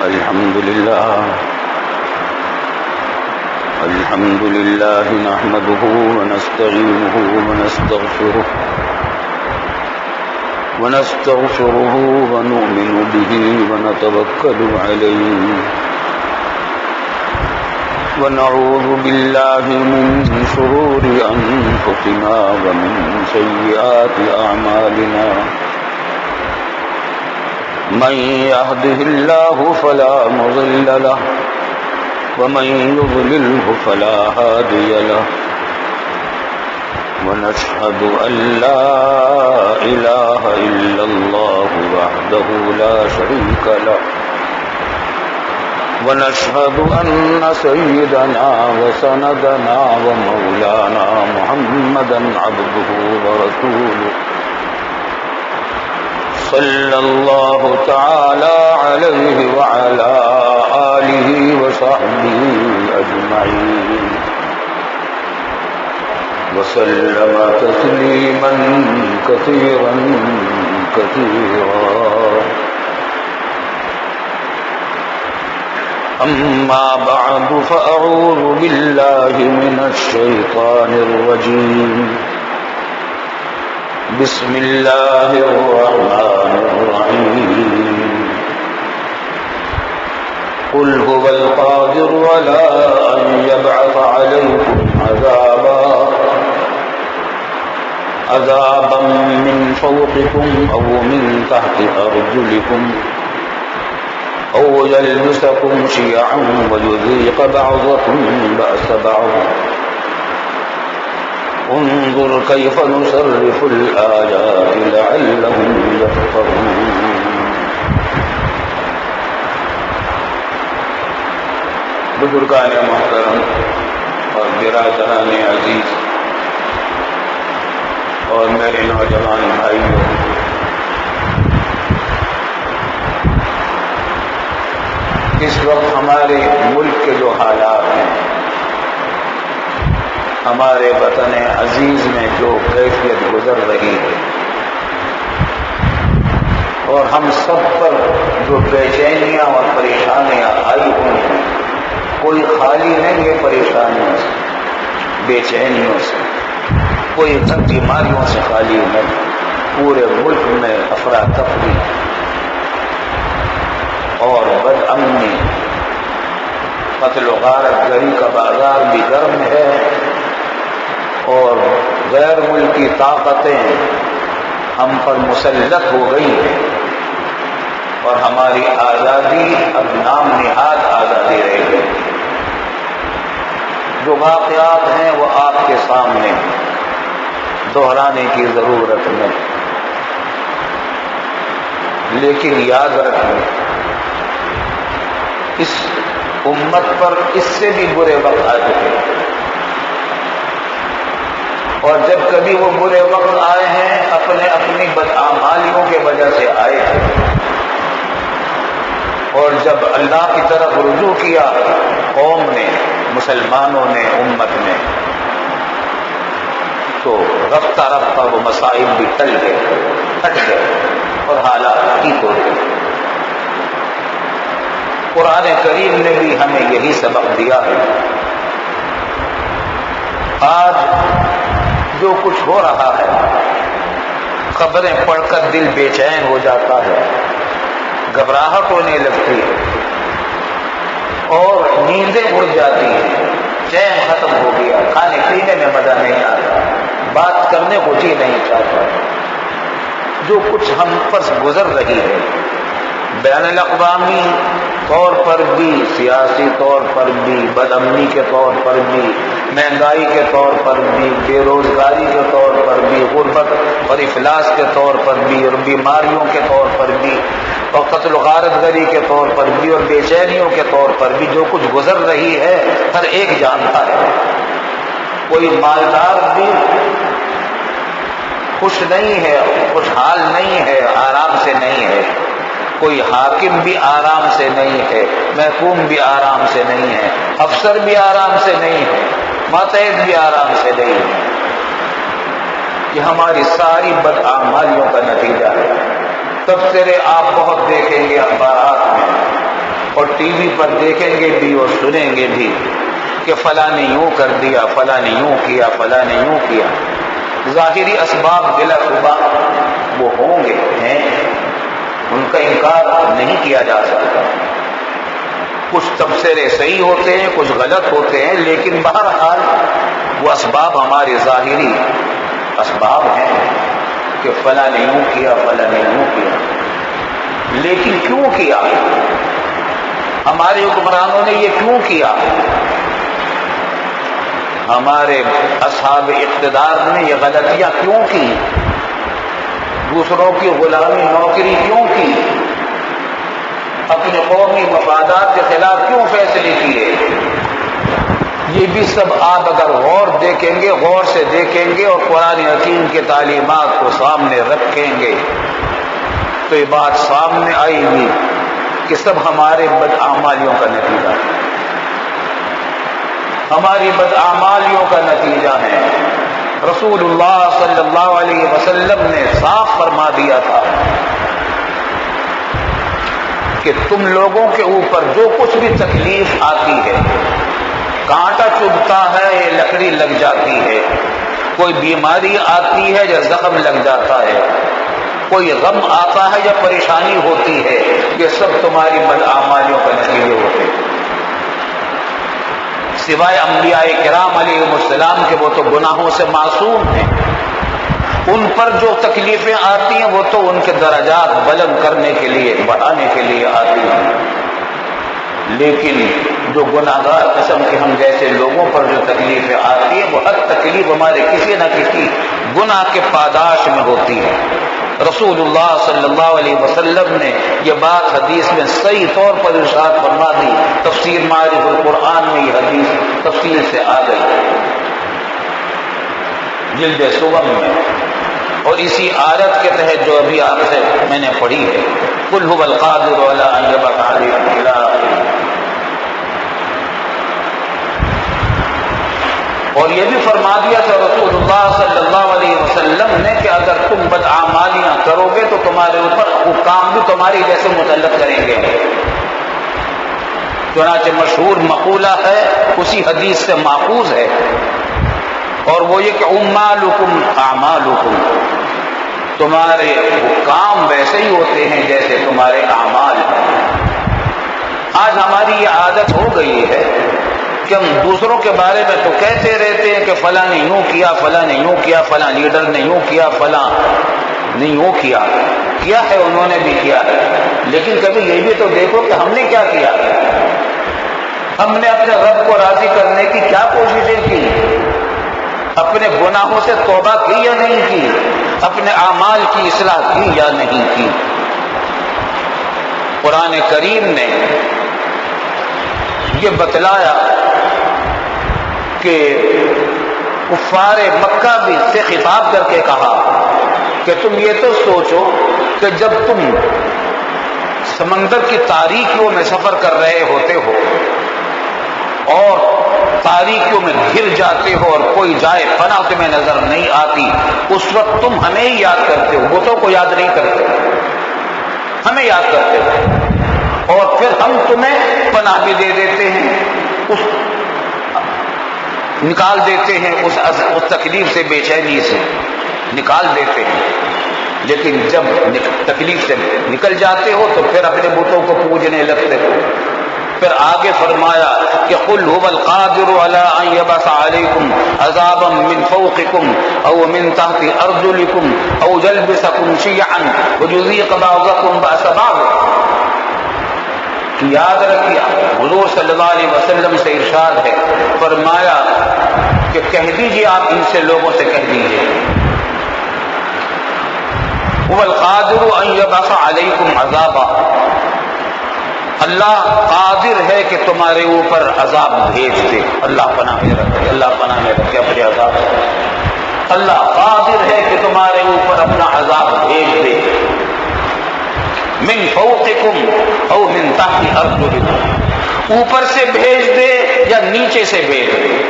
الحمد لله نحمده ونستعينه ونستغفره ونؤمن به ونتوكل عليه ونعوذ بالله من شرور أنفسنا ومن سيئات أعمالنا من يهده الله فلا مضل له ومن يضلله فلا هادي له ونشهد أن لا إله إلا الله وحده لا شريك له ونشهد أن سيدنا وسندنا ومولانا محمدا عبده ورسوله صلى الله تعالى عليه وعلى آله وصحبه أجمعين وسلم تسليما كثيرا أما بعد فأعوذ بالله من الشيطان الرجيم بسم الله الرحمن الرحيم قل هو القادر على أن يبعث عليكم عذابا من فوقكم أو من تحت أرجلكم أو يلبسكم شيعا ويذيق بعضكم بأس بعض انظر كيف نصرف الآيات لعلهم يفقهون بزرگان محترم اور برادران عزیز اور میرے نوجوان بھائیوں، اس وقت ہمارے ملک کے جو حالات ہیں، ہمارے وطن عزیز میں جو کیفیت گزر رہی ہے اور ہم سب پر جو بے چینیاں اور پریشانیاں آئی ہوئی ہیں، کوئی خالی نہیں ہے پریشانیوں سے، بے چینیوں سے، کوئی بیماریوں سے خالی نہیں۔ پورے ملک میں افراتفری اور بد امنی، قتل و غارت گری کا بازار بھی گرم ہے اور غیر ملکی طاقتیں ہم پر مسلط ہو گئی ہیں اور ہماری آزادی اب نام نہاد آزادی رہ گئی۔ جو واقعات ہیں وہ آپ کے سامنے دہرانے کی ضرورت نہیں، لیکن یاد رکھیں اس امت پر اس سے بھی برے وقت آ چکے ہیں، اور جب کبھی وہ برے وقت آئے ہیں اپنی بدعمالیوں کے وجہ سے آئے تھے، اور جب اللہ کی طرف رجوع کیا قوم نے، مسلمانوں نے، امت نے، تو رفتہ رفتہ وہ مصائب بھی ٹل گئے، ہٹ گئے اور حالات ٹھیک ہو گئے۔ قرآن کریم نے بھی ہمیں یہی سبق دیا ہے۔ آج جو کچھ ہو رہا ہے، خبریں پڑھ کر دل بے چین ہو جاتا ہے، گھبراہٹ ہونے لگتی ہے اور نیندیں اڑ جاتی ہیں، چین ختم ہو گیا، کھانے پینے میں مزہ نہیں آتا، بات کرنے کو جی نہیں چاہتا۔ جو کچھ ہم پر گزر رہی ہے، بین الاقوامی طور پر بھی، سیاسی طور پر بھی، بد امنی کے طور پر بھی، مہنگائی کے طور پر بھی، بے روزگاری کے طور پر بھی، غربت اور افلاس کے طور پر بھی، اور بیماریوں کے طور پر بھی، اور قتل و غارت گری کے طور پر بھی، اور بے چینیوں کے طور پر بھی، جو کچھ گزر رہی ہے ہر ایک جانتا ہے۔ کوئی مالدار بھی خوش نہیں ہے، خوشحال نہیں ہے، آرام سے نہیں ہے، کوئی حاکم بھی آرام سے نہیں ہے، محکوم بھی آرام سے نہیں ہے، افسر بھی آرام سے نہیں ہے، ماتحت بھی آرام سے نہیں ہے۔ یہ ہماری ساری بدعمالیوں کا نتیجہ ہے۔ تبصرے آپ بہت دیکھیں گے اخبارات میں، اور ٹی وی پر دیکھیں گے بھی اور سنیں گے بھی کہ فلاں نے یوں کر دیا، فلاں نے یوں کیا، فلاں نے یوں کیا۔ ظاہری اسباب بلا شبہ وہ ہوں گے، ہیں، ان کا انکار نہیں کیا جا سکتا۔ کچھ تبصرے صحیح ہوتے ہیں، کچھ غلط ہوتے ہیں، لیکن بہرحال وہ اسباب ہمارے ظاہری اسباب ہیں کہ فلاں نے یوں کیا، فلاں نے یوں کیا۔ لیکن کیوں کیا؟ ہمارے حکمرانوں نے یہ کیوں کیا؟ ہمارے اصحاب اقتدار نے یہ غلطیاں کیوں کی؟ دوسروں کی غلامی نوکری کیوں کی؟ اپنے قومی مفادات کے خلاف کیوں فیصلے کیے؟ یہ بھی سب آپ اگر غور سے دیکھیں گے اور قرآن حکیم کی تعلیمات کو سامنے رکھیں گے تو یہ بات سامنے آئے گی کہ سب ہمارے بدعمالیوں کا نتیجہ ہے، ہماری بدعمالیوں کا نتیجہ ہے۔ رسول اللہ صلی اللہ علیہ وسلم نے صاف فرما دیا تھا کہ تم لوگوں کے اوپر جو کچھ بھی تکلیف آتی ہے، کانٹا چبھتا ہے یا لکڑی لگ جاتی ہے، کوئی بیماری آتی ہے یا زخم لگ جاتا ہے، کوئی غم آتا ہے یا پریشانی ہوتی ہے، یہ سب تمہاری بدعمالیوں کا نتیجے ہوتے ہیں۔ سوائے انبیاء کرام علیہ السلام کے، وہ تو گناہوں سے معصوم ہیں، ان پر جو تکلیفیں آتی ہیں وہ تو ان کے درجات بلند کرنے کے لیے، بڑھانے کے لیے آتی ہیں۔ لیکن جو گناہگار قسم کے ہم جیسے لوگوں پر جو تکلیفیں آتی ہیں، وہ ہر تکلیف ہمارے کسی نہ کسی گناہ کے پاداش میں ہوتی ہے۔ رسول اللہ صلی اللہ علیہ وسلم نے یہ بات حدیث میں صحیح طور پر ارشاد فرما دی۔ تفسیر معارف القرآن میں یہ حدیث تفصیل سے آ گئی جلد سوم میں، اور اسی آیت کے تحت جو ابھی آپ سے میں نے پڑھی ہے، قل هو القادر علی ان یبعث علیکم الى آخرہ۔ اور یہ بھی فرما دیا تھا رسول اللہ صلی اللہ علیہ وسلم نے کہ اگر تم بدعمالیاں کرو گے تو تمہارے اوپر حکام بھی تمہاری جیسے مسلط کریں گے۔ چنانچہ مشہور مقولہ ہے، اسی حدیث سے ماخوذ ہے، اور وہ یہ کہ اعمالکم اعمالکم، تمہارے حکام ویسے ہی ہوتے ہیں جیسے تمہارے اعمال ہیں۔ آج ہماری یہ عادت ہو گئی ہے کہ ہم دوسروں کے بارے میں تو کہتے رہتے ہیں کہ فلاں نے یوں کیا، فلاں نے یوں کیا، فلاں لیڈر نے یوں کیا، فلاں نے یوں کیا ہے، انہوں نے بھی کیا ہے، لیکن کبھی یہ بھی تو دیکھو کہ ہم نے کیا کیا، ہم نے اپنے رب کو راضی کرنے کی کیا کوششیں کی، اپنے گناہوں سے توبہ کی یا نہیں کی، اپنے اعمال کی اصلاح کی یا نہیں کی۔ قرآن کریم نے یہ بتلایا کہ کفار مکہ بھی سے خطاب کر کے کہا کہ تم یہ تو سوچو کہ جب تم سمندر کی تاریکیوں میں سفر کر رہے ہوتے ہو اور تاریکیوں میں گر جاتے ہو اور کوئی جائے پناہ تمہیں نظر نہیں آتی، اس وقت تم ہمیں ہی یاد کرتے ہو، بتوں کو یاد نہیں کرتے، ہمیں یاد کرتے ہو، اور پھر ہم تمہیں پناہ بھی دے دیتے ہیں، نکال دیتے ہیں اس تکلیف سے، بے چینی سے نکال دیتے ہیں۔ لیکن جب تکلیف سے نکل جاتے ہو تو پھر اپنے بتوں کو پوجنے لگتے ہو۔ پھر آگے فرمایا کہ قل هو القادر على ان يبعث عليكم عذابا من فوقكم او من تحت ارجلكم او يلبسكم شيعا ويذيق بعضكم باس بعض۔ یاد رکھیے حضور صلی اللہ علیہ وسلم سے ارشاد ہے، فرمایا کہ کہہ دیجیے، آپ ان سے لوگوں سے کہہ دیجیے، هو القادر ان يبعث عليكم عذابا، اللہ قادر ہے کہ تمہارے اوپر عذاب بھیج دے۔ اللہ پناہ میں رکھے، اللہ پناہ میں رکھے اپنے عذاب سے۔ اللہ قادر ہے کہ تمہارے اوپر اپنا عذاب بھیج دے، من فوقکم او من تحت ارجلکم، اوپر سے بھیج دے یا نیچے سے بھیج دے۔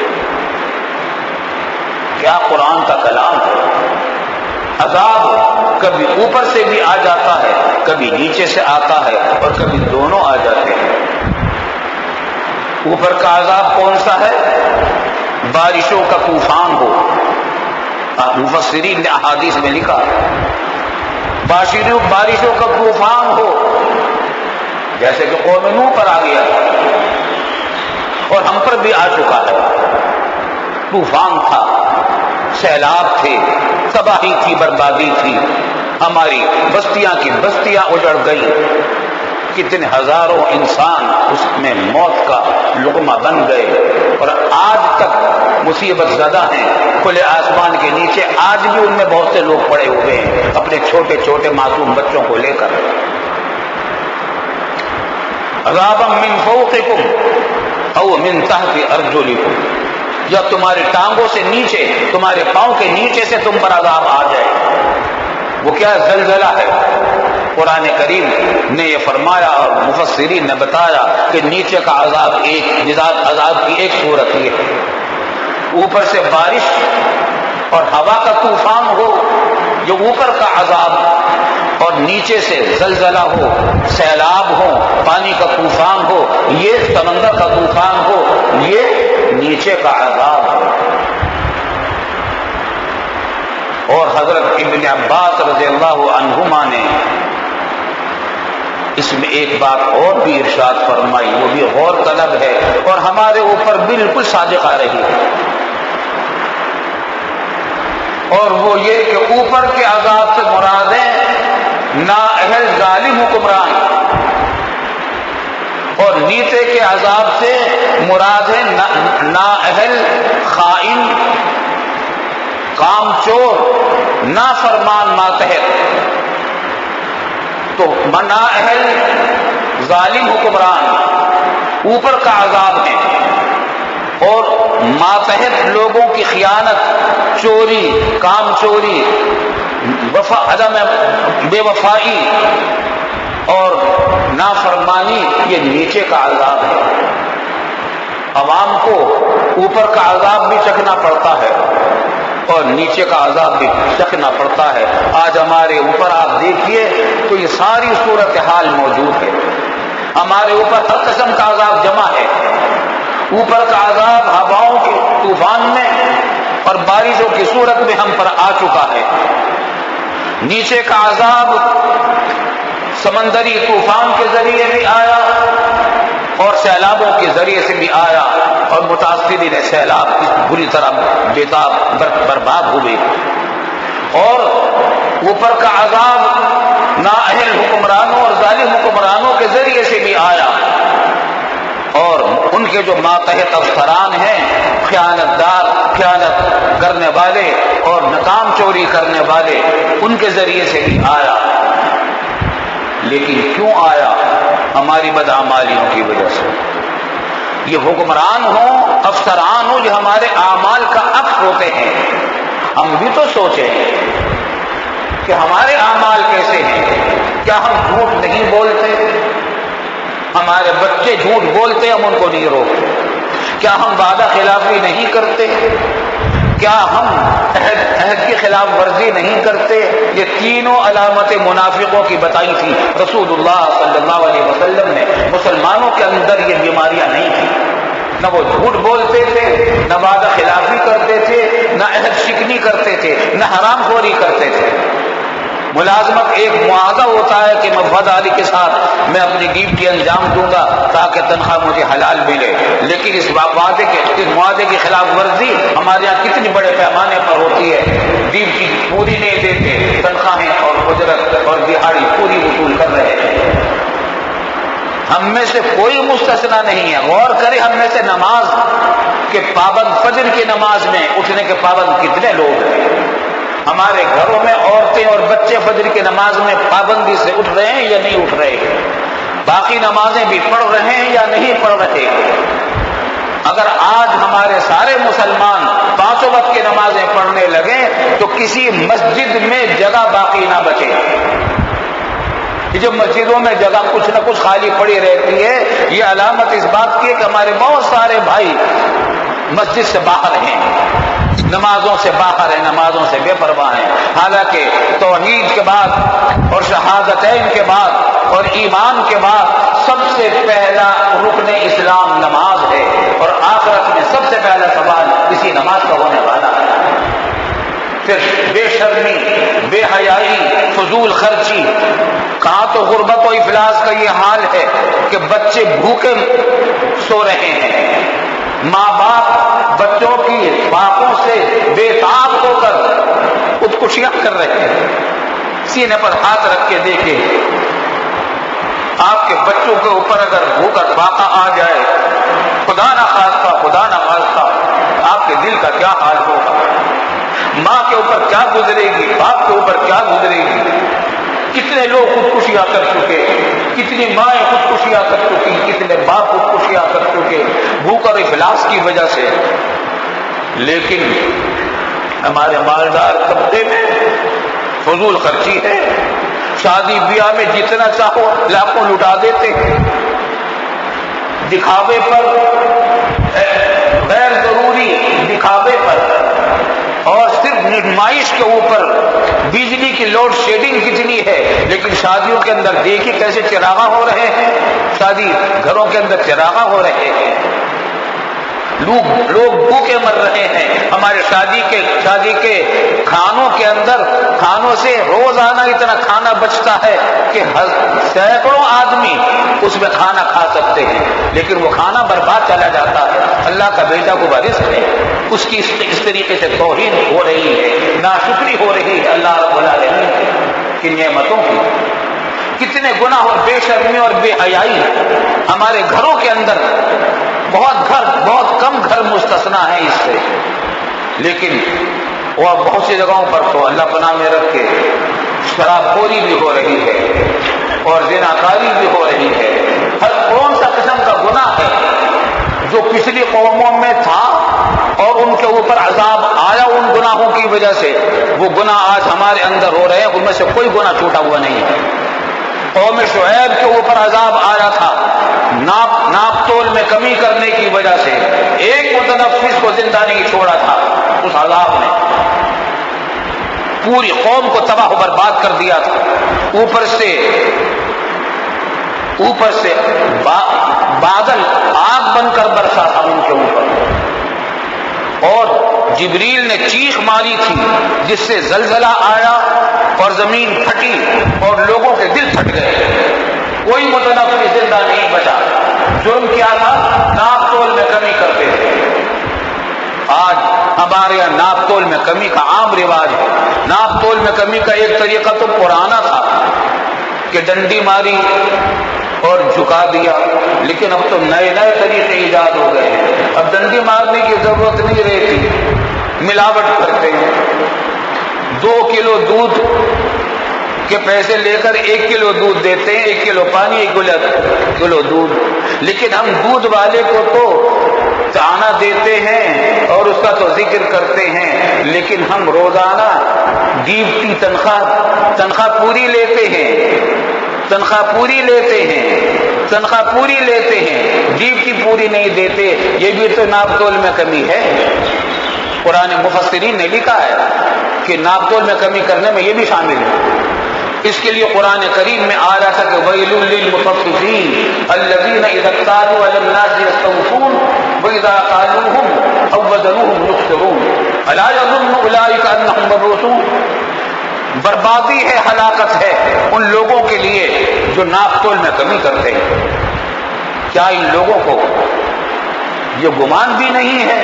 کیا قرآن کا کلام ہے! عذاب کبھی اوپر سے بھی آ جاتا ہے، کبھی نیچے سے آتا ہے، اور کبھی دونوں آ جاتے ہیں۔ اوپر کا عذاب کون سا ہے؟ بارشوں کا طوفان ہو. مفسرین نے احادیث میں لکھا بارشوں کا طوفان ہو، جیسے کہ قوم نوح پر آ گیا اور ہم پر بھی آ چکا ہے. طوفان تھا، سیلاب تھے، تباہی تھی، بربادی تھی، ہماری بستیاں کی بستیاں اجڑ گئی، کتنے ہزاروں انسان اس میں موت کا لقمہ بن گئے، اور آج تک مصیبت زدہ ہیں کھلے آسمان کے نیچے. آج بھی ان میں بہت سے لوگ پڑے ہوئے ہیں اپنے چھوٹے چھوٹے معصوم بچوں کو لے کر. عذابا من فوقکم او من تحت ارجلکم، یا تمہاری ٹانگوں سے نیچے، تمہارے پاؤں کے نیچے سے تم پر عذاب آ جائے. وہ کیا زلزلہ ہے؟ قرآن کریم نے یہ فرمایا اور مفسرین نے بتایا کہ نیچے کا عذاب عذاب کی ایک صورت یہ ہے، اوپر سے بارش اور ہوا کا طوفان ہو، یہ اوپر کا عذاب، اور نیچے سے زلزلہ ہو، سیلاب ہو، پانی کا طوفان ہو، یہ سمندر کا طوفان ہو، یہ نیچے کا عذاب ہے. اور حضرت ابن عباس رضی اللہ عنہما نے اس میں ایک بات اور بھی ارشاد فرمائی، وہ بھی غور طلب ہے اور ہمارے اوپر بالکل صادق آ رہی ہے، اور وہ یہ کہ اوپر کے عذاب سے مراد ہے نااہل ظالم حکمران، اور نیچے کے عذاب سے مراد ہے نااہل خائن، کام چور، نافرمان ماتحت. تو نااہل ظالم حکمران اوپر کا عذاب ہے، اور ماتحت لوگوں کی خیانت، چوری، کام چوری، عدم بے وفائی اور نافرمانی، یہ نیچے کا عذاب ہے. عوام کو اوپر کا عذاب بھی چکھنا پڑتا ہے اور نیچے کا عذاب بھی چکھنا پڑتا ہے. آج ہمارے اوپر آپ دیکھیے تو یہ ساری صورتحال موجود ہے. ہمارے اوپر ہر قسم کا عذاب جمع ہے. اوپر کا عذاب ہواؤں کے طوفان میں اور بارشوں کی صورت میں ہم پر آ چکا ہے. نیچے کا عذاب سمندری طوفان کے ذریعے بھی آیا اور سیلابوں کے ذریعے سے بھی آیا، اور متاثرین سیلاب کی بری طرح بےتاب برباد ہوئے. اور اوپر کا عذاب نااہل حکمرانوں اور ظالم حکمرانوں کے ذریعے سے بھی آیا، اور ان کے جو ماتحت افسران ہیں، خیانت دار، خیانت کرنے والے اور ناکام چوری کرنے والے، ان کے ذریعے سے بھی آیا. لیکن کیوں آیا؟ ہماری بدعمالیوں کی وجہ سے. یہ حکمران ہوں، افسران ہوں، جو ہمارے اعمال کا عکس ہوتے ہیں. ہم بھی تو سوچیں کہ ہمارے اعمال کیسے ہیں. کیا ہم جھوٹ نہیں بولتے؟ ہمارے بچے جھوٹ بولتے، ہم ان کو نہیں روکتے. کیا ہم وعدہ خلافی نہیں کرتے؟ کیا ہم عہد کی خلاف ورزی نہیں کرتے؟ یہ تینوں علامتیں منافقوں کی بتائی تھی رسول اللہ صلی اللہ علیہ وسلم نے. مسلمانوں کے اندر یہ بیماریاں نہیں تھیں. نہ وہ جھوٹ بولتے تھے، نہ وعدہ خلافی کرتے تھے، نہ عہد شکنی کرتے تھے، نہ حرام خوری کرتے تھے. ملازمت ایک معاہدہ ہوتا ہے کہ میں وفاداری کے ساتھ میں اپنی ڈیوٹی انجام دوں گا تاکہ تنخواہ مجھے حلال ملے. لیکن اس معاہدے کی خلاف ورزی ہمارے یہاں کتنی بڑے پیمانے پر ہوتی ہے. ڈیوٹی پوری نہیں دیتے، تنخواہیں اور اجرت اور دہاڑی پوری وصول کر رہے ہیں. ہم میں سے کوئی مستثنا نہیں ہے. غور کریں، ہم میں سے نماز کے پابند، فجر کی نماز میں اٹھنے کے پابند کتنے لوگ ہیں؟ ہمارے گھروں میں عورتیں اور بچے فجر کی نماز میں پابندی سے اٹھ رہے ہیں یا نہیں اٹھ رہے ہیں؟ باقی نمازیں بھی پڑھ رہے ہیں یا نہیں پڑھ رہے ہیں؟ اگر آج ہمارے سارے مسلمان پانچوں وقت کی نمازیں پڑھنے لگیں تو کسی مسجد میں جگہ باقی نہ بچے. جب مسجدوں میں جگہ کچھ نہ کچھ خالی پڑی رہتی ہے، یہ علامت اس بات کی ہے کہ ہمارے بہت سارے بھائی مسجد سے باہر ہیں، نمازوں سے باہر ہیں، نمازوں سے بے پرواہ ہیں. حالانکہ توحید کے بعد اور شہادتین کے بعد اور ایمان کے بعد سب سے پہلا رکن اسلام نماز ہے. پہلا سوال اسی نماز کا ہونے والا ہے۔ پھر بے شرمی، بے حیائی، فضول خرچی، کہاں تو غربت و افلاس کا یہ حال ہے کہ بچے بھوکے سو رہے ہیں، ماں باپ بچوں کی باپوں سے بے تاب ہو کر خودکشیاں کر رہے ہیں۔ سینے پر ہاتھ رکھ کے دیکھیں، آپ کے بچوں کے اوپر اگر بھوک اور فاقہ آ جائے، خدا نہ خواستہ آپ کے دل کا کیا حال ہوگا؟ ماں کے اوپر کیا گزرے گی، باپ کے اوپر کیا گزرے گی؟ کتنے لوگ خودکشیاں کر چکے، کتنی مائیں خودکشیاں کر چکی، کتنے باپ خودکشیاں کر چکے بھوک اور افلاس کی وجہ سے۔ لیکن ہمارے مالدار طبقے میں فضول خرچی ہے، شادی بیاہ میں جتنا چاہو لاکھوں لٹا دیتے ہیں، دکھاوے پر، غیر ضروری دکھاوے پر، اور صرف نمائش کے اوپر۔ بجلی کی لوڈ شیڈنگ کتنی ہے، لیکن شادیوں کے اندر دیکھیں کیسے چراغاں ہو رہے ہیں، شادی گھروں کے اندر چراغاں ہو رہے ہیں، لوگ بھوکے مر رہے ہیں۔ ہمارے شادی کے کھانوں کے اندر، کھانوں سے روزانہ اتنا کھانا بچتا ہے کہ سینکڑوں آدمی اس میں کھانا کھا سکتے ہیں، لیکن وہ کھانا برباد چلا جاتا ہے۔ اللہ کا بیٹا کو رزق ہے، اس کی اس طریقے سے توہین ہو رہی ہے، ناشکری ہو رہی ہے اللہ رب العالمین کی نعمتوں کی۔ کتنے گناہ اور بے شرمی اور بے حیائی ہمارے گھروں کے اندر، بہت کم گھر مستثنا ہے اس سے، لیکن اور بہت سی جگہوں پر تو اللہ پناہ میں رکھ کے شراب خوری بھی ہو رہی ہے اور زناکاری بھی ہو رہی ہے۔ ہر کون سا قسم کا گناہ ہے جو پچھلی قوموں میں تھا اور ان کے اوپر عذاب آیا ان گناہوں کی وجہ سے، وہ گناہ آج ہمارے اندر ہو رہے ہیں، ان میں سے کوئی گناہ چھوٹا ہوا نہیں ہے۔ قوم شعیب کے اوپر عذاب آیا تھا ناپ تول میں کمی کرنے کی وجہ سے، ایک متنفس کو زندہ نہیں چھوڑا تھا، اس عذاب نے پوری قوم کو تباہ و برباد کر دیا تھا۔ اوپر سے بادل آگ بن کر برسا تھا ان کے اوپر، اور جبریل نے چیخ ماری تھی جس سے زلزلہ آیا اور زمین پھٹی اور لوگوں کے دل پھٹ گئے، کوئی متنفس زندہ نہیں بچا۔ جرم کیا تھا؟ ناپ تول میں کمی کرتے تھے۔ آج ہمارے یہاں ناپ تول میں کمی کا عام رواج ہے۔ ناپ تول میں کمی کا ایک طریقہ تو پرانا تھا کہ ڈنڈی ماری اور جھکا دیا، لیکن اب تو نئے طریقے ایجاد ہو گئے ہیں۔ اب ڈنڈی مارنے کی ضرورت نہیں رہتی، ملاوٹ کرتے ہیں۔ 2 کلو دودھ کے پیسے لے کر 1 کلو دودھ دیتے ہیں، 1 کلو پانی، 1 کلو دودھ، لیکن ہم دودھ والے کو تو تانا دیتے ہیں اور اس کا تو ذکر کرتے ہیں، لیکن ہم روزانہ ڈیوٹی تنخواہ پوری لیتے ہیں، تنخواہ پوری لیتے ہیں، ڈیوٹی پوری نہیں دیتے۔ یہ بھی تو ناپ تول میں کمی ہے۔ قرآن مفسرین نے لکھا ہے کہ ناپ تول میں کمی کرنے میں یہ بھی شامل ہے۔ اس کے لیے قرآن کریم میں آ رہا تھا کہ وَيْلٌ لِّلْمُطَفِّفِينَ الَّذِينَ إِذَا اكْتَالُوا عَلَى النَّاسِ يَسْتَوْفُونَ وَإِذَا قَالُوهُمْ أَوْ وَزَنُوهُمْ يُخْسِرُونَ أَلَا يَظُنُّ أُولَٰئِكَ أَنَّهُم مَّبْعُوثُونَ۔ بربادی ہے، ہلاکت ہے ان لوگوں کے لیے جو ناپ تول میں کمی کرتے ہیں۔ کیا ان لوگوں کو یہ گمان بھی نہیں ہے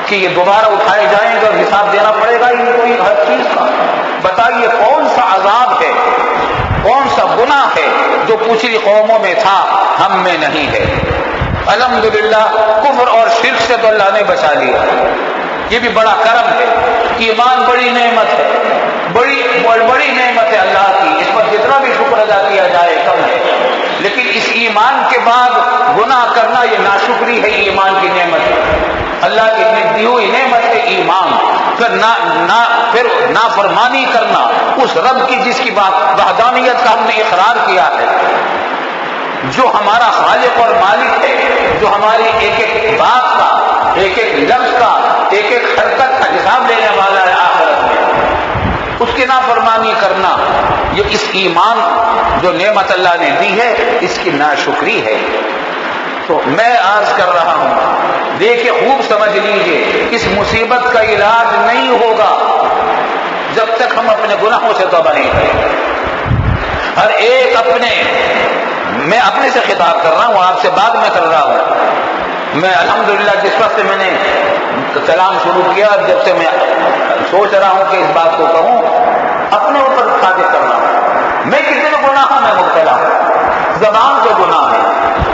کہ یہ دوبارہ اٹھائے جائیں گے اور حساب دینا پڑے گا ان کو ہر چیز کا؟ بتائیے کون سا عذاب ہے، کون سا گناہ ہے جو پچھلی قوموں میں تھا، ہم میں نہیں ہے؟ الحمدللہ کفر اور شرک سے تو اللہ نے بچا لیا، یہ بھی بڑا کرم ہے۔ ایمان بڑی نعمت ہے، بڑی نعمت ہے اللہ کی، اس پر جتنا بھی شکر ادا کیا جائے کم ہے، لیکن اس ایمان کے بعد گناہ کرنا یہ ناشکری ہے ایمان کی نعمت ہے۔ اللہ کی دی ہوئی نعمت ہے ایمان، پھر نافرمانی کرنا اس رب کی جس کی وحدانیت کا ہم نے اقرار کیا ہے، جو ہمارا خالق اور مالک ہے، جو ہماری ایک ایک بات کا، ایک ایک لفظ کا، ایک ایک حرکت کا حساب لینے والا ہے آخرت میں، اس کی نافرمانی کرنا یہ اس ایمان جو نعمت اللہ نے دی ہے اس کی ناشکری ہے۔ تو میں عرض کر رہا ہوں، دیکھیں خوب سمجھ لیجئے، اس مصیبت کا علاج نہیں ہوگا جب تک ہم اپنے گناہوں سے توبہ نہیں کریں۔ ہر ایک میں اپنے سے خطاب کر رہا ہوں، آپ سے بات میں کر رہا ہوں۔ میں الحمدللہ جس وقت سے میں نے کلام شروع کیا، جب سے میں سوچ رہا ہوں کہ اس بات کو کہوں، اپنے اوپر ثابت کر رہا ہوں میں کتنے گناہوں میں مبتلا ہوں۔ زبان کے گناہ ہیں،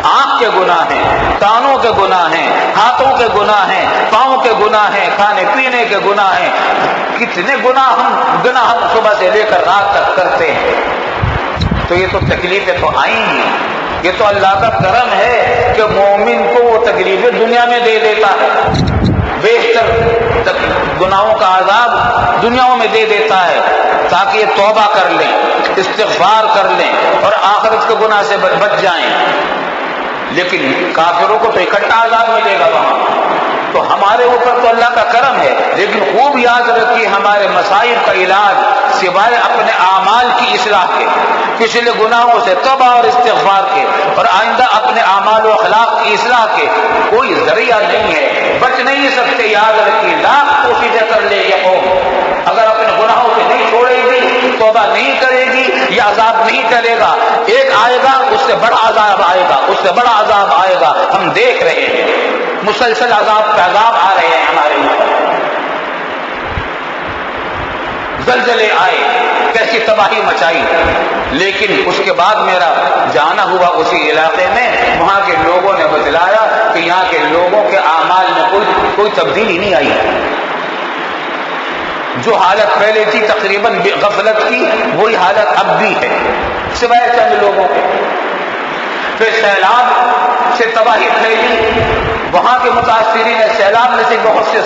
آنکھ کے گناہ ہیں، کانوں کے گناہ ہیں، ہاتھوں کے گناہ ہیں، پاؤں کے گناہ ہیں، کھانے پینے کے گناہ ہیں، کتنے گناہ ہم صبح سے لے کر رات تک کرتے ہیں۔ تو یہ تو تکلیفیں تو آئیں گی، یہ تو اللہ کا کرم ہے کہ مومن کو وہ تکلیفیں دنیا میں دے دیتا ہے، بیشتر گناہوں کا عذاب دنیا میں دے دیتا ہے تاکہ یہ توبہ کر لیں، استغفار کر لیں اور آخرت کے گناہ سے بچ جائیں۔ لیکن کافروں کو تو اکٹھا عذاب ملے گا وہاں۔ تو ہمارے اوپر تو اللہ کا کرم ہے، لیکن خوب یاد رکھیے ہمارے مصائب کا علاج سوائے اپنے اعمال کی اصلاح کے، پچھلے گناہوں سے توبہ اور استغفار کے، اور آئندہ اپنے اعمال و اخلاق کی اصلاح کے کوئی ذریعہ نہیں ہے۔ بچ نہیں سکتے، یاد رکھیے، لاکھ کوششیں کر لے یہ قوم، اگر اپنے گناہوں سے نہیں چھوڑے گی، توبہ نہیں کرے گی، یہ عذاب نہیں ٹلے گا۔ ایک آئے گا، اس سے بڑا عذاب آئے گا، اس سے بڑا عذاب آئے گا۔ ہم دیکھ رہے ہیں مسلسل عذاب پہ عذاب آ رہے ہیں ہمارے اوپر۔ زلزلے آئے، کیسی تباہی مچائی، لیکن اس کے بعد میرا جانا ہوا اسی علاقے میں، وہاں کے لوگوں نے بتلایا کہ یہاں کے لوگوں کے اعمال میں کوئی تبدیلی نہیں آئی۔ جو حالت پہلے تھی تقریباً غفلت کی، وہی حالت اب بھی ہے، سوائے چند لوگوں کے۔ پھر سیلاب سے تباہی پھیلی، وہاں کے متاثرین سیلاب میں سے بہت سے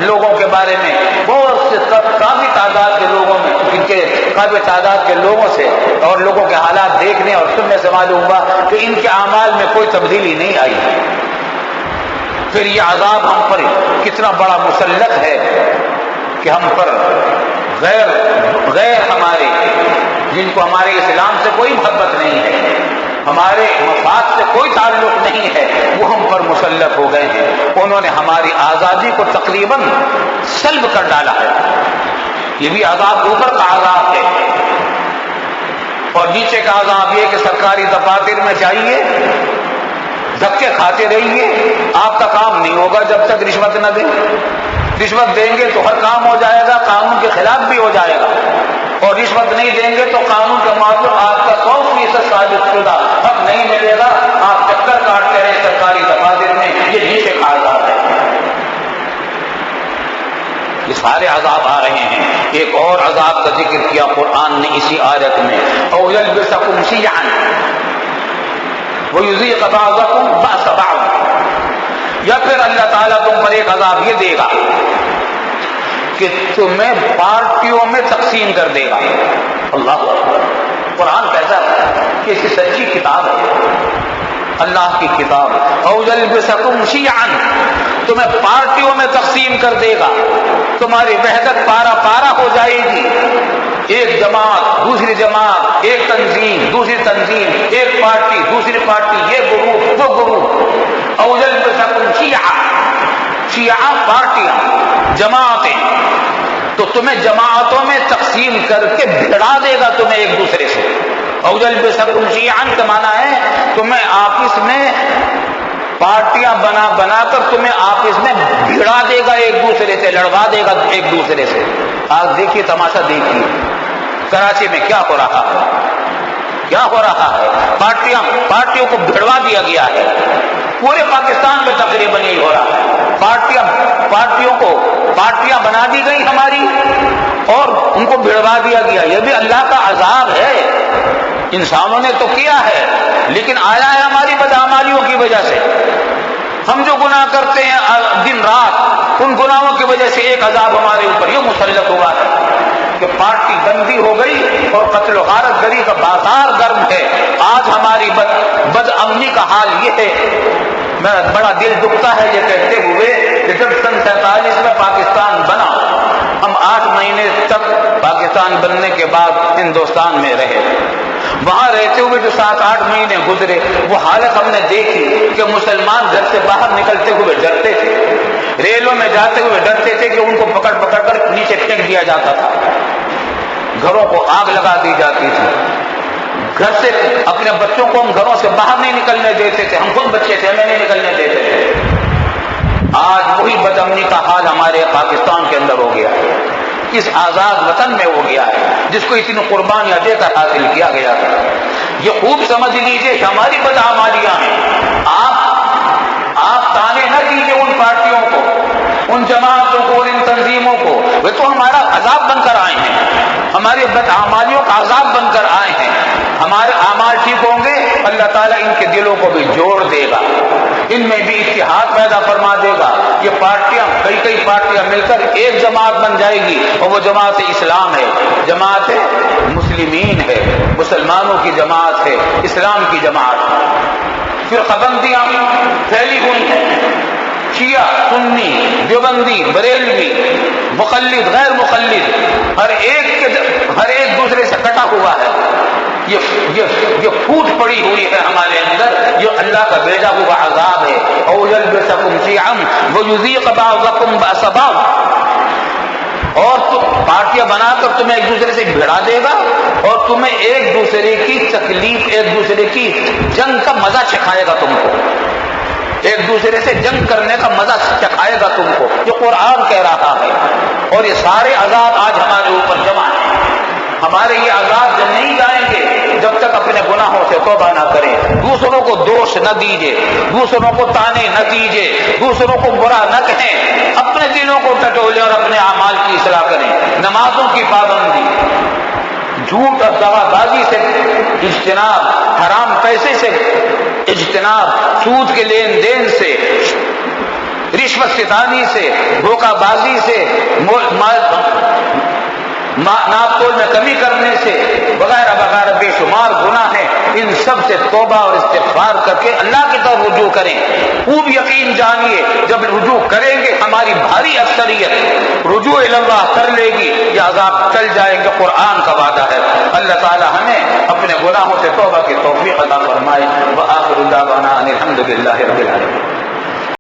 لوگوں کے بارے میں، بہت سے کافی تعداد کے لوگوں میں، ان کے کافی تعداد کے لوگوں سے اور لوگوں کے حالات دیکھنے اور سننے سے معلوم ہوا کہ ان کے اعمال میں کوئی تبدیلی نہیں آئی۔ پھر یہ عذاب ہم پر کتنا بڑا مسلط ہے کہ ہم پر غیر ہمارے، جن کو ہمارے اسلام سے کوئی محبت نہیں ہے، ہمارے مفاد سے کوئی تعلق نہیں ہے، وہ ہم پر مسلط ہو گئے ہیں۔ انہوں نے ہماری آزادی کو تقریباً سلب کر ڈالا ہے۔ یہ بھی عذاب اوپر کا عذاب ہے، اور نیچے کا عذاب یہ کہ سرکاری دفاتر میں جائیے، دھکے کھاتے رہیے، آپ کا کام نہیں ہوگا جب تک رشوت نہ دیں۔ رشوت دیں گے تو ہر کام ہو جائے گا، قانون کے خلاف بھی ہو جائے گا، اور رشوت نہیں دیں گے تو قانون کے موافق آپ کا 100% ثابت شدہ حق نہیں ملے گا۔ آپ چکر کاٹتے رہے سرکاری دفاتر میں، یہ نیچے کا عذاب ہے۔ یہ سارے عذاب آ رہے ہیں۔ ایک اور عذاب کا ذکر کیا قرآن نے اسی آیت میں، او یلبسکم شیعا ویذیق بعضکم بأس بعض، یا پھر اللہ تعالیٰ تم پر ایک عذاب یہ دے گا کہ تمہیں پارٹیوں میں تقسیم کر دے گا۔ اللہ اکبر! قرآن کیسا ہے کہ اس کی سچی کتاب ہے، اللہ کی کتاب۔ او یلبسکم شیعا، تمہیں پارٹیوں میں تقسیم کر دے گا، تمہاری وحدت پارا پارا ہو جائے گی، ایک جماعت دوسری جماعت، ایک تنظیم دوسری تنظیم، ایک پارٹی دوسری پارٹی، یہ گروپ وہ گروپ۔ او یلبسکم شیعا، شیعہ پارٹیاں، جماعتیں، تو تمہیں جماعتوں میں تقسیم کر کے بھڑا دے گا تمہیں ایک دوسرے سے۔ او یلبسکم شیعا کا معنی ہے تمہیں آپس میں پارٹیاں بنا بنا کر تمہیں آپس میں بھڑا دے گا، ایک دوسرے سے لڑوا دے گا ایک دوسرے سے۔ آج دیکھیے تماشا، دیکھیے کراچی میں کیا ہو رہا ہے، کیا ہو رہا ہے۔ پارٹیوں کو بھڑوا دیا گیا ہے، پورے پاکستان میں تقریباً یہی ہو رہا ہے۔ پارٹیاں بنا دی گئی ہماری اور ان کو بھڑوا دیا گیا۔ یہ بھی اللہ کا عذاب ہے، انسانوں نے تو کیا ہے لیکن آیا ہے ہماری بدعمالیوں کی وجہ سے۔ ہم جو گناہ کرتے ہیں دن رات، ان گناہوں کی وجہ سے ایک عذاب ہمارے اوپر یہ مسلط ہوا ہے کہ پارٹی بندی ہو گئی اور قتل و غارت گری کا بازار گرم ہے۔ آج ہماری بد امنی کا حال یہ ہے۔ میرا بڑا دل دکھتا ہے یہ کہتے ہوئے کہ جب سن 47 میں پاکستان بنا، ہم 8 مہینے تک پاکستان بننے کے بعد ہندوستان میں رہے، وہاں رہتے ہوئے جو 7-8 مہینے گزرے وہ حالت ہم نے دیکھی کہ مسلمان گھر سے باہر نکلتے ہوئے ڈرتے تھے، ریلوں میں جاتے ہوئے ڈرتے تھے کہ ان کو پکڑ پکڑ کر نیچے پھینک دیا جاتا تھا، گھروں کو آگ لگا دی جاتی تھی، گھر سے اپنے بچوں کو ہم گھروں سے باہر نہیں نکلنے دیتے تھے، ہم خود بچے تھے ہمیں نہیں نکلنے دیتے تھے۔ آج وہی بد امنی کا حال ہمارے پاکستان کے اندر ہو گیا ہے، اس آزاد وطن میں ہو گیا ہے جس کو اتنی قربانیاں دے کر حاصل کیا گیا تھا۔ یہ خوب سمجھ لیجئے کہ ہماری بدعمالیاں ہیں، آپ تانے نہ دیجئے ان پارٹیوں کو، ان جماعتوں کو، ان تنظیموں کو، وہ تو ہمارا عذاب بن کر آئے ہیں، ہماری بدعمالیوں کا عذاب بن کر آئے ہیں۔ ہمارے اعمال ٹھیک ہوں گے، اللہ تعالیٰ ان کے دلوں کو بھی جوڑ دے گا، ان میں بھی اتحاد پیدا فرما دے گا۔ یہ پارٹیاں کئی پارٹیاں مل کر ایک جماعت بن جائے گی، اور وہ جماعت اسلام ہے، جماعت مسلمین ہے، مسلمانوں کی جماعت ہے، اسلام کی جماعت ہے۔ فرقہ بندیاں پھیلی ہوئی ہیں، شیعہ، سنی، دیوبندی، بریلوی، مقلد، غیر مقلد، ہر ایک دوسرے سے کٹا ہوا ہے۔ یہ پھوٹ پڑی ہوئی ہے ہمارے اندر، یہ اللہ کا بھیجا ہوا عذاب ہے۔ او یلبسکم شیعا ویذیق بعضکم بأس بعض، اور تم پارٹیاں بنا کر تمہیں ایک دوسرے سے بھڑا دے گا اور تمہیں ایک دوسرے کی تکلیف، ایک دوسرے کی جنگ کا مزہ چکھائے گا، تم کو ایک دوسرے سے جنگ کرنے کا مزہ چکھائے گا تم کو، یہ قرآن کہہ رہا ہے۔ اور یہ سارے عذاب آج ہمارے اوپر جمع ہیں۔ ہمارے یہ عذاب جب نہیں جائیں گے جب تک اپنے گناہوں سے توبہ نہ کریں، دوسروں کو دوش نہ دیجیے، دوسروں کو تانے نہ دیجیے، دوسروں کو برا نہ کہیں، اپنے دلوں کو ٹٹولیں اور اپنے اعمال کی اصلاح کریں۔ نمازوں کی پابندی، جھوٹ اور دغا بازی سے اجتناب، حرام پیسے سے اجتناب، سود کے لین دین سے، رشوت ستانی سے، دھوکہ بازی سے، ناپ تول میں کمی کرنے سے، وغیرہ وغیرہ بے شمار گناہ ہیں۔ ان سب سے توبہ اور استغفار کر کے اللہ کی طرف رجوع کریں۔ خوب یقین جانیے جب رجوع کریں گے ہماری بھاری اکثریت رجوع اللہ کر لے گی، یہ عذاب ٹل جائیں گے، قرآن کا وعدہ ہے۔ اللہ تعالی ہمیں اپنے گناہوں سے توبہ کی توفیق عطا فرمائے۔ وآخر دعوانا ان الحمد للہ رب العالمین۔